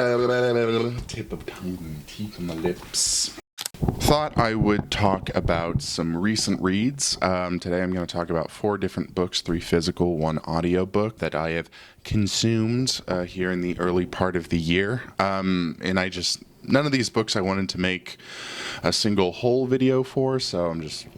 Tip of tongue, teeth on the lips. Thought I would talk about some recent reads. Today I'm going to talk about 4 different books, 3 physical, 1 audiobook that I have consumed here in the early part of the year. None of these books I wanted to make a single whole video for, so I'm just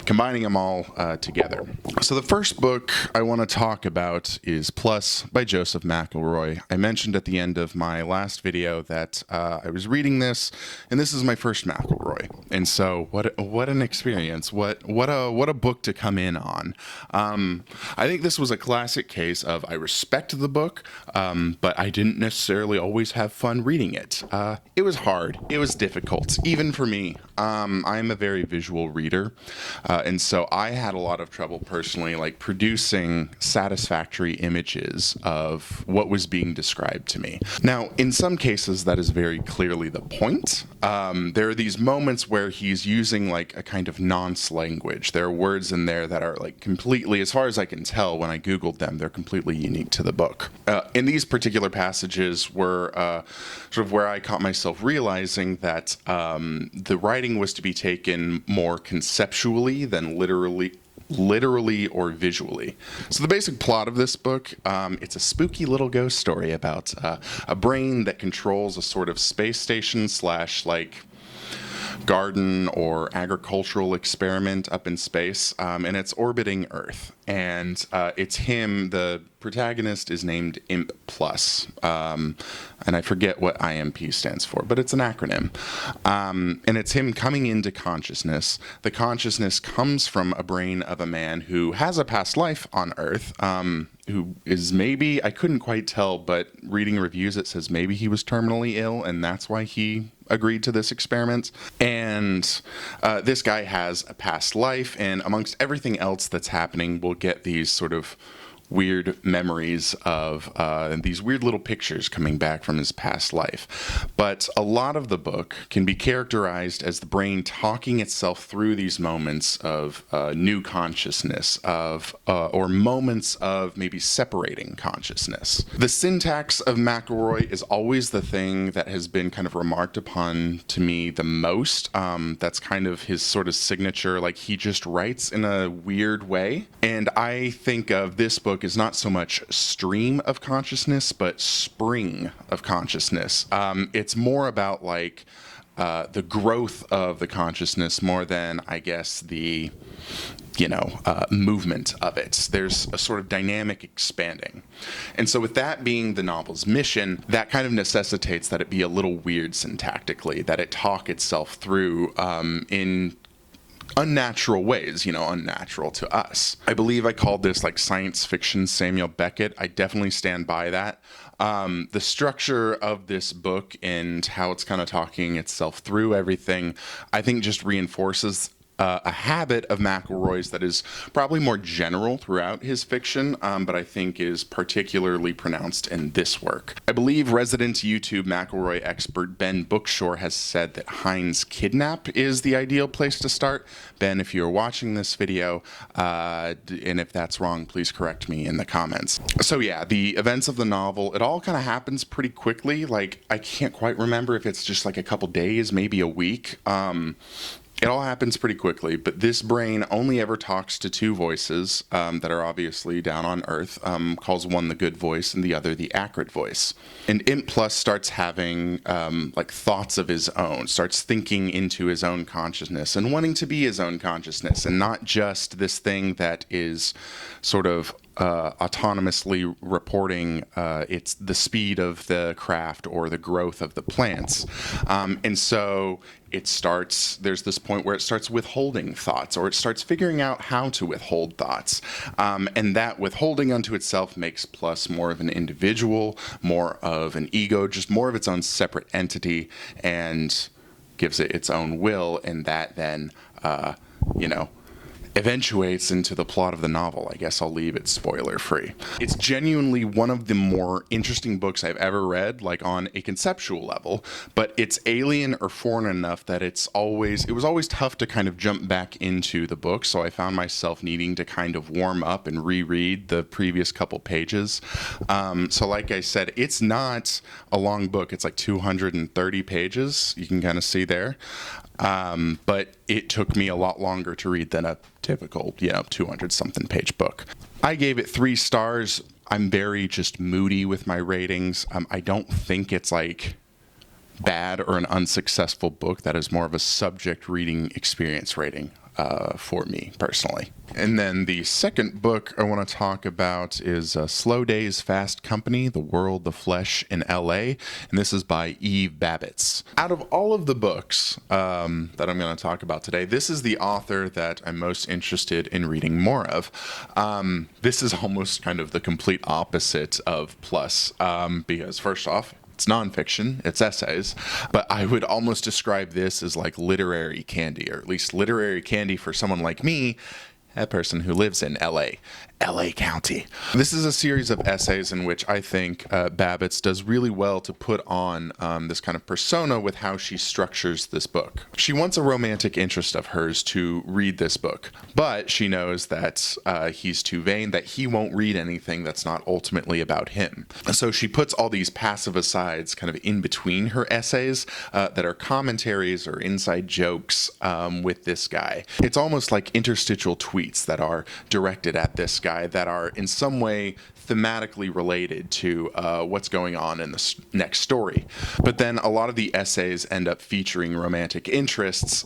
combining them all together. So the first book I want to talk about is Plus by Joseph McElroy. I mentioned at the end of my last video that I was reading this, and this is my first McElroy. And so what an experience! What a book to come in on. I think this was a classic case of I respect the book, but I didn't necessarily always have fun reading it. It was hard. It was difficult, even for me. I'm a very visual reader. And so I had a lot of trouble personally, like producing satisfactory images of what was being described to me. Now, in some cases, that is very clearly the point. There are these moments where he's using like a kind of nonce language. There are words in there that are like completely, as far as I can tell when I Googled them, they're completely unique to the book. In these particular passages were sort of where I caught myself realizing that the writing was to be taken more conceptually than literally or visually. So the basic plot of this book, it's a spooky little ghost story about a brain that controls a sort of space station / like garden or agricultural experiment up in space, and it's orbiting Earth. And it's him, the protagonist is named Imp Plus, and I forget what IMP stands for, but it's an acronym. And it's him coming into consciousness. The consciousness comes from a brain of a man who has a past life on Earth, who is maybe, I couldn't quite tell, but reading reviews it says maybe he was terminally ill, and that's why he agreed to this experiment. And this guy has a past life, and amongst everything else that's happening, we'll get these sort of weird memories of these weird little pictures coming back from his past life. But a lot of the book can be characterized as the brain talking itself through these moments of new consciousness, or moments of maybe separating consciousness. The syntax of McElroy is always the thing that has been kind of remarked upon to me the most. That's kind of his sort of signature, like he just writes in a weird way. And I think of this book is not so much stream of consciousness, but spring of consciousness. It's more about like the growth of the consciousness more than, I guess, the movement of it. There's a sort of dynamic expanding. And so with that being the novel's mission, that kind of necessitates that it be a little weird syntactically, that it talk itself through in unnatural ways, unnatural to us. I believe I called this like science fiction Samuel Beckett. I definitely stand by that. The structure of this book and how it's kind of talking itself through everything, I think just reinforces a habit of McElroy's that is probably more general throughout his fiction, but I think is particularly pronounced in this work. I believe resident YouTube McElroy expert Ben Bookshore has said that Heinz Kidnap is the ideal place to start. Ben, if you're watching this video, and if that's wrong, please correct me in the comments. So yeah, the events of the novel, it all kind of happens pretty quickly. Like, I can't quite remember if it's just like a couple days, maybe a week. It all happens pretty quickly, but this brain only ever talks to 2 voices that are obviously down on Earth, calls one the good voice and the other the acrid voice. And Imp Plus starts having like thoughts of his own, starts thinking into his own consciousness and wanting to be his own consciousness and not just this thing that is sort of autonomously reporting it's the speed of the craft or the growth of the plants. And so there's this point where it starts withholding thoughts, or it starts figuring out how to withhold thoughts. And that withholding unto itself makes Plus more of an individual, more of an ego, just more of its own separate entity, and gives it its own will. And that then, eventuates into the plot of the novel. I guess I'll leave it spoiler-free. It's genuinely one of the more interesting books I've ever read, like on a conceptual level, but it's alien or foreign enough that it was always tough to kind of jump back into the book, so I found myself needing to kind of warm up and reread the previous couple pages. So like I said, it's not a long book. It's like 230 pages. You can kind of see there. But it took me a lot longer to read than a typical, 200-something page book. I gave it 3 stars. I'm very just moody with my ratings. I don't think it's like bad or an unsuccessful book. That is more of a subject reading experience rating for me personally. And then the second book I want to talk about is Slow Days, Fast Company, The World, the Flesh in L.A., and this is by Eve Babitz. Out of all of the books that I'm going to talk about today, this is the author that I'm most interested in reading more of. This is almost kind of the complete opposite of Plus, because first off, it's nonfiction, it's essays, but I would almost describe this as like literary candy, or at least literary candy for someone like me, a person who lives in LA County. This is a series of essays in which I think Babitz does really well to put on this kind of persona with how she structures this book. She wants a romantic interest of hers to read this book, but she knows that he's too vain, that he won't read anything that's not ultimately about him. So she puts all these passive asides kind of in between her essays that are commentaries or inside jokes with this guy. It's almost like interstitial tweets that are directed at this guy that are in some way thematically related to what's going on in the next story. But then a lot of the essays end up featuring romantic interests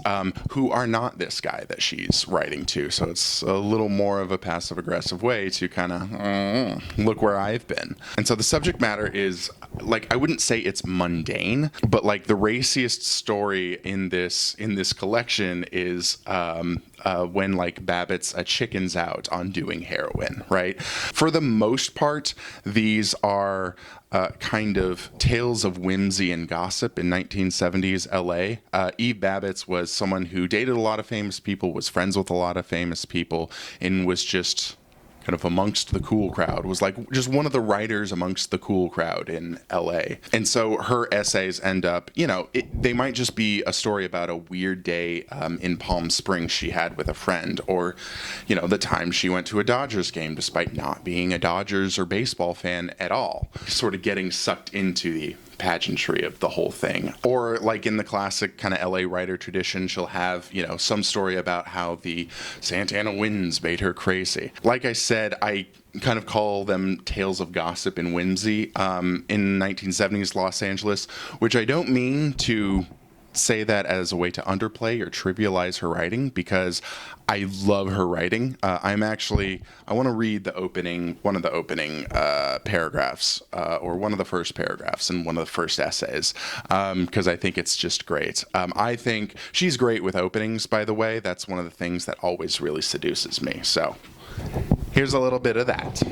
who are not this guy that she's writing to. So it's a little more of a passive-aggressive way to kind of look where I've been. And so the subject matter is, like, I wouldn't say it's mundane, but like the raciest story in this collection is when like Babitz chickens out on doing heroin, right? For the most part, these are kind of tales of whimsy and gossip in 1970s LA. Eve Babitz was someone who dated a lot of famous people, was friends with a lot of famous people, and was just kind of amongst the cool crowd, was like just one of the writers amongst the cool crowd in LA. And so her essays end up, they might just be a story about a weird day in Palm Springs she had with a friend, or, the time she went to a Dodgers game despite not being a Dodgers or baseball fan at all, sort of getting sucked into the pageantry of the whole thing. Or like in the classic kind of LA writer tradition, she'll have, some story about how the Santana winds made her crazy. Like I said, I kind of call them tales of gossip and whimsy in 1970s Los Angeles, which I don't mean to say that as a way to underplay or trivialize her writing, because I love her writing. I want to read one of the opening paragraphs, or one of the first paragraphs in one of the first essays, because I think it's just great. I think she's great with openings, by the way. That's one of the things that always really seduces me. So here's a little bit of that.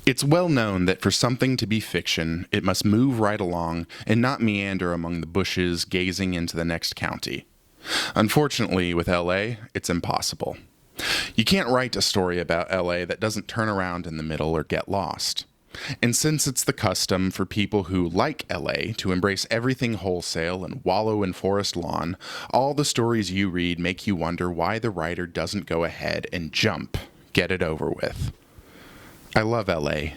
It's well known that for something to be fiction, it must move right along and not meander among the bushes gazing into the next county. Unfortunately, with LA, it's impossible. You can't write a story about LA that doesn't turn around in the middle or get lost. And since it's the custom for people who like LA to embrace everything wholesale and wallow in Forest Lawn, all the stories you read make you wonder why the writer doesn't go ahead and get it over with. I love LA.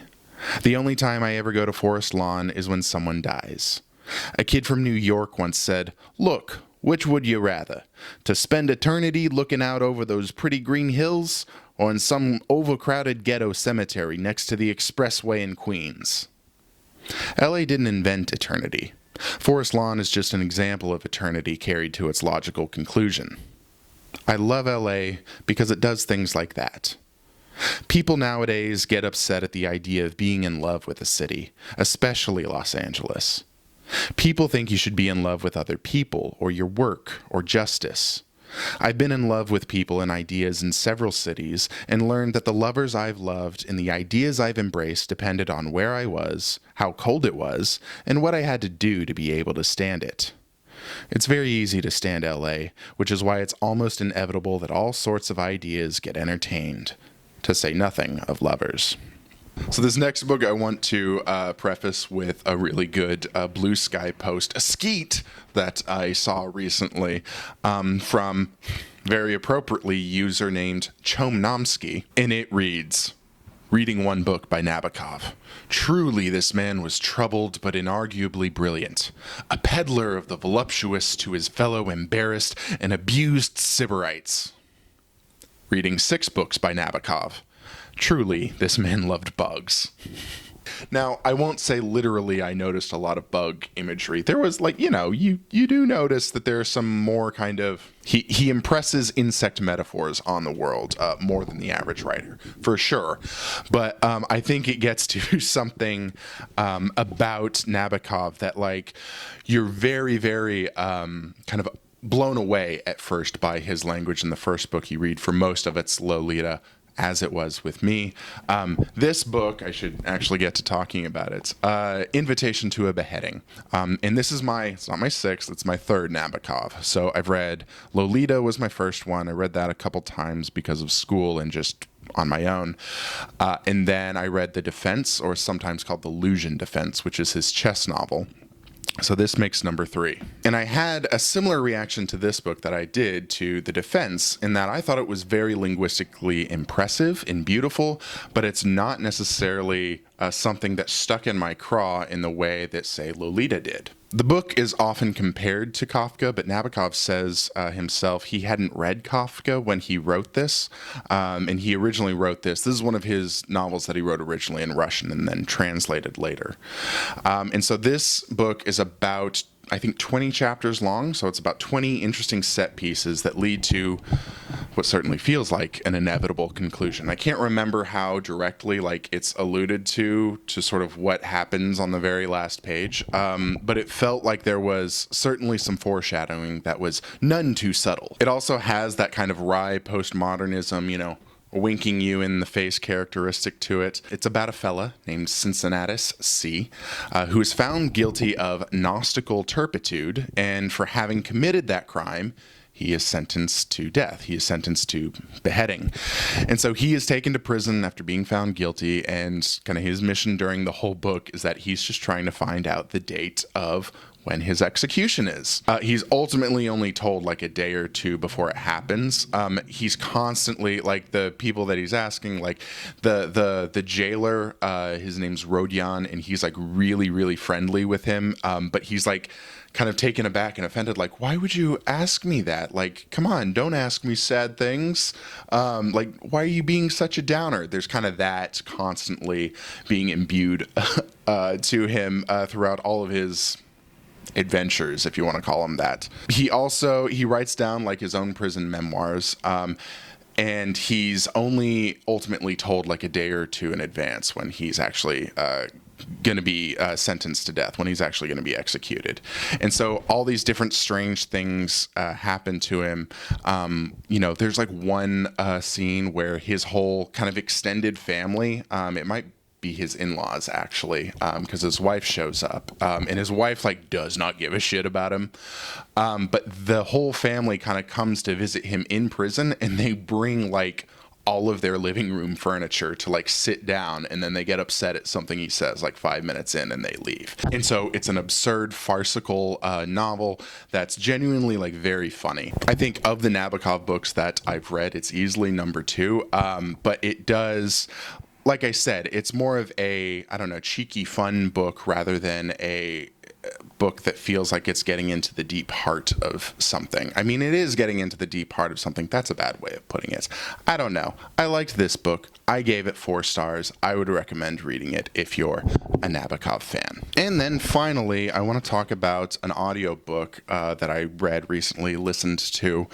The only time I ever go to Forest Lawn is when someone dies. A kid from New York once said, "Look, which would you rather? To spend eternity looking out over those pretty green hills, or in some overcrowded ghetto cemetery next to the expressway in Queens?" LA didn't invent eternity. Forest Lawn is just an example of eternity carried to its logical conclusion. I love LA because it does things like that. People nowadays get upset at the idea of being in love with a city, especially Los Angeles. People think you should be in love with other people, or your work, or justice. I've been in love with people and ideas in several cities, and learned that the lovers I've loved and the ideas I've embraced depended on where I was, how cold it was, and what I had to do to be able to stand it. It's very easy to stand LA, which is why it's almost inevitable that all sorts of ideas get entertained, to say nothing of lovers. So this next book I want to preface with a really good Blue Sky post, a skeet that I saw recently from, very appropriately, user named Chomnomsky, and it reads, "Reading one book by Nabokov. Truly this man was troubled but inarguably brilliant, a peddler of the voluptuous to his fellow embarrassed and abused Sybarites. Reading 6 books by Nabokov. Truly this man loved bugs." Now, I won't say literally I noticed a lot of bug imagery. There was you do notice that there's some more kind of... He impresses insect metaphors on the world more than the average writer, for sure. But I think it gets to something about Nabokov that, you're very, very kind of blown away at first by his language in the first book you read. For most of it's Lolita, as it was with me. This book, I should actually get to talking about it. Invitation to a Beheading. And this is it's not my 6th, it's my 3rd Nabokov. So I've read Lolita was my first one. I read that a couple times because of school and just on my own. And then I read The Defense, or sometimes called The Illusion Defense, which is his chess novel. So this makes number 3. And I had a similar reaction to this book that I did to The Defense, in that I thought it was very linguistically impressive and beautiful, but it's not necessarily something that stuck in my craw in the way that, say, Lolita did. The book is often compared to Kafka, but Nabokov says himself he hadn't read Kafka when he wrote this, and he originally wrote this. This is one of his novels that he wrote originally in Russian and then translated later. And so this book is about, I think, 20 chapters long, so it's about 20 interesting set pieces that lead to what certainly feels like an inevitable conclusion. I can't remember how directly it's alluded to sort of what happens on the very last page, but it felt like there was certainly some foreshadowing that was none too subtle. It also has that kind of wry postmodernism, winking you in the face characteristic to it. It's about a fella named Cincinnatus C, who is found guilty of Gnostical turpitude, and for having committed that crime, he is sentenced to death. He is sentenced to beheading. And so he is taken to prison after being found guilty, and kind of his mission during the whole book is that he's just trying to find out the date of when his execution is. He's ultimately only told a day or two before it happens. He's constantly, the people that he's asking, the jailer, his name's Rodion, and he's really, really friendly with him. But he's kind of taken aback and offended, why would you ask me that? Come on, don't ask me sad things. Why are you being such a downer? There's kind of that constantly being imbued to him throughout all of his adventures, if you want to call them that. He writes down his own prison memoirs, and he's only ultimately told a day or two in advance when he's actually going to be sentenced to death, when he's actually going to be executed. And so all these different strange things happen to him. There's one scene where his whole kind of extended family, it might be his in-laws actually, because his wife shows up, and his wife does not give a shit about him, but the whole family kind of comes to visit him in prison, and they bring all of their living room furniture to sit down, and then they get upset at something he says 5 minutes in, and they leave. And so it's an absurd farcical novel that's genuinely very funny. I think of the Nabokov books that I've read, it's easily number 2, but it does, like I said, it's more of a, cheeky, fun book rather than a book that feels like it's getting into the deep heart of something. I mean, it is getting into the deep heart of something. That's a bad way of putting it. I don't know. I liked this book. I gave it 4 stars. I would recommend reading it if you're a Nabokov fan. And then finally, I want to talk about an audiobook that I read recently, listened to.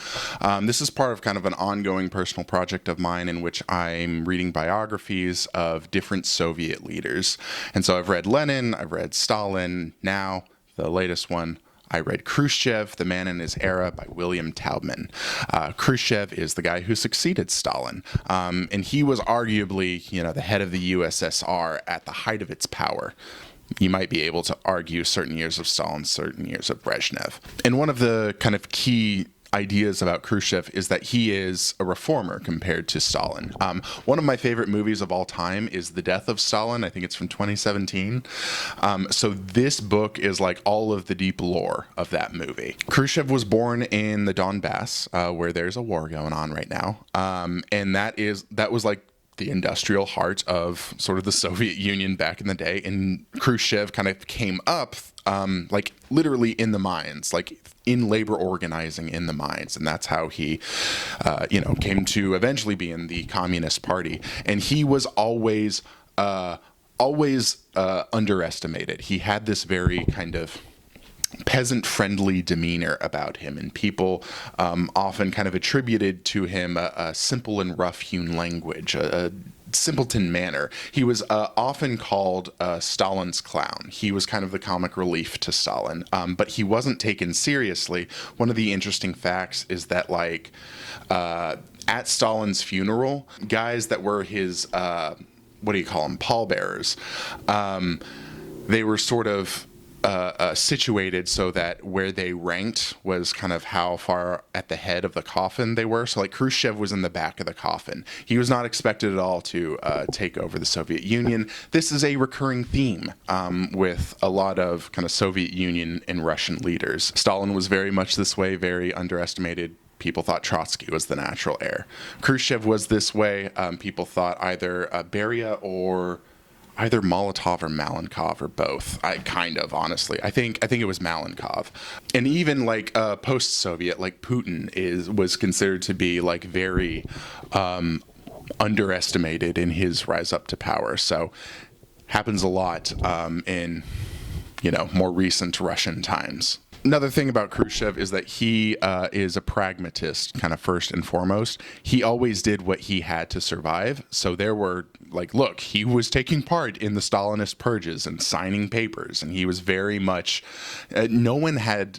This is part of kind of an ongoing personal project of mine in which I'm reading biographies of different Soviet leaders. And so I've read Lenin, I've read Stalin, now the latest one, I read Khrushchev, The Man in His Era by William Taubman. Khrushchev is the guy who succeeded Stalin, and he was arguably, the head of the USSR at the height of its power. you might be able to argue certain years of Stalin, certain years of Brezhnev. And one of the kind of key ideas about Khrushchev is that he is a reformer compared to Stalin. One of my favorite movies of all time is The Death of Stalin. I think it's from 2017. So this book is like all of the deep lore of that movie. Khrushchev was born in the Donbass, where there's a war going on right now. And that was like the industrial heart of sort of the Soviet Union back in the day. And Khrushchev kind of came up like literally in the mines, like in labor organizing in the mines. And that's how he, came to eventually be in the Communist Party. And he was always underestimated. He had this very kind of peasant-friendly demeanor about him, and people often kind of attributed to him a simple and rough-hewn language, a simpleton manner. He was often called Stalin's clown. He was kind of the comic relief to Stalin, but he wasn't taken seriously. One of the interesting facts is that, like, at Stalin's funeral, guys that were his, pallbearers, they were sort of situated so that where they ranked was kind of how far at the head of the coffin they were. So like Khrushchev was in the back of the coffin. He was not expected at all to take over the Soviet Union. This is a recurring theme with a lot of kind of Soviet Union and Russian leaders. Stalin was very much this way, very underestimated. People thought Trotsky was the natural heir. Khrushchev was this way. People thought either Beria or either Molotov or Malenkov or both. Honestly. I think it was Malenkov. And even like post-Soviet, like Putin was considered to be like very underestimated in his rise up to power. So happens a lot in more recent Russian times. Another thing about Khrushchev is that he is a pragmatist, kind of first and foremost. He always did what he had to survive. So there were, he was taking part in the Stalinist purges and signing papers, and he was very much, no one had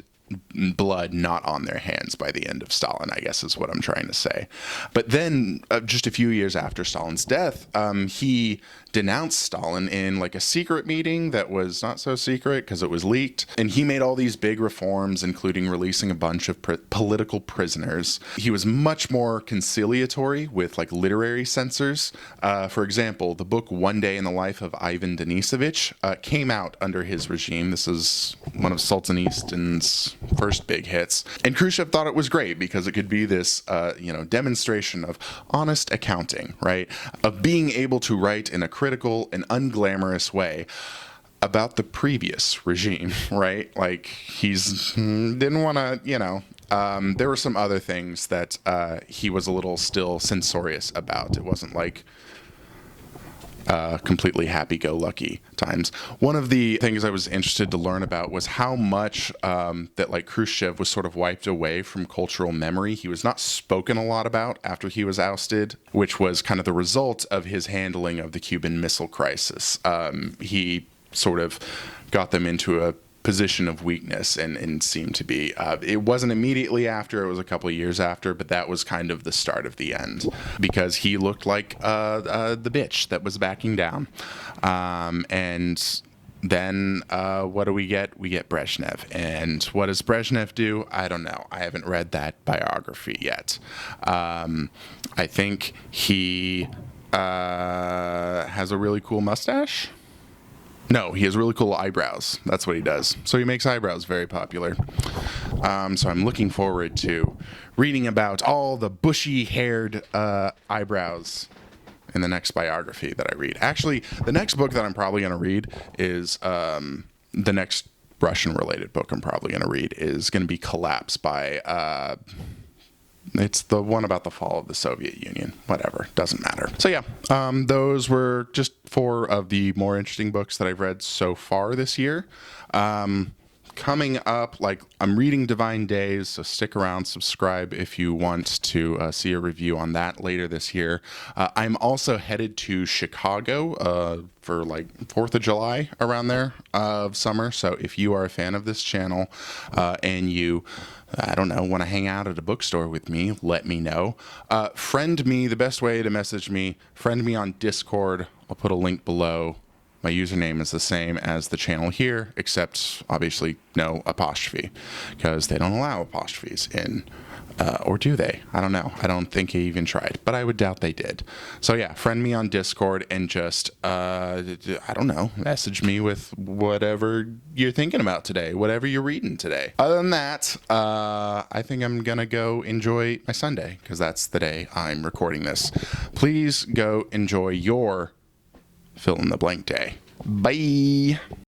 blood not on their hands by the end of Stalin, I guess is what I'm trying to say. But then just a few years after Stalin's death, he denounced Stalin in like a secret meeting that was not so secret because it was leaked. And he made all these big reforms, including releasing a bunch of political prisoners. He was much more conciliatory with like literary censors. For example, the book One Day in the Life of Ivan Denisovich came out under his regime. This is one of Solzhenitsyn's first big hits. And Khrushchev thought it was great because it could be this, demonstration of honest accounting, right? Of being able to write in a critical and unglamorous way about the previous regime, right? Like didn't want to, there were some other things that he was a little still censorious about. It wasn't like completely happy-go-lucky times. One of the things I was interested to learn about was how much that like Khrushchev was sort of wiped away from cultural memory. He was not spoken a lot about after he was ousted, which was kind of the result of his handling of the Cuban Missile Crisis. He sort of got them into a position of weakness and seemed to be, it wasn't immediately after, it was a couple of years after, but that was kind of the start of the end because he looked like the bitch that was backing down. And then what do we get? We get Brezhnev. And what does Brezhnev do? I don't know. I haven't read that biography yet. I think he has a really cool mustache. No, he has really cool eyebrows. That's what he does. So he makes eyebrows very popular. So I'm looking forward to reading about all the bushy-haired eyebrows in the next biography that I read. Actually, the next book that I'm probably going to read is the next Russian-related book I'm probably going to read is going to be Collapse by... it's the one about the fall of the Soviet Union. Whatever. Doesn't matter. So yeah, those were just 4 of the more interesting books that I've read so far this year. Coming up, I'm reading Divine Days, so stick around, subscribe if you want to see a review on that later this year. I'm also headed to Chicago for 4th of July, around there, of summer. So if you are a fan of this channel and you, want to hang out at a bookstore with me, let me know. Friend me, the best way to message me, friend me on Discord. I'll put a link below. My username is the same as the channel here, except obviously no apostrophe, because they don't allow apostrophes in, or do they? I don't know. I don't think he even tried, but I would doubt they did. So yeah, friend me on Discord and just, I don't know, message me with whatever you're thinking about today, whatever you're reading today. Other than that, I think I'm gonna go enjoy my Sunday, because that's the day I'm recording this. Please go enjoy your fill in the blank day. Bye.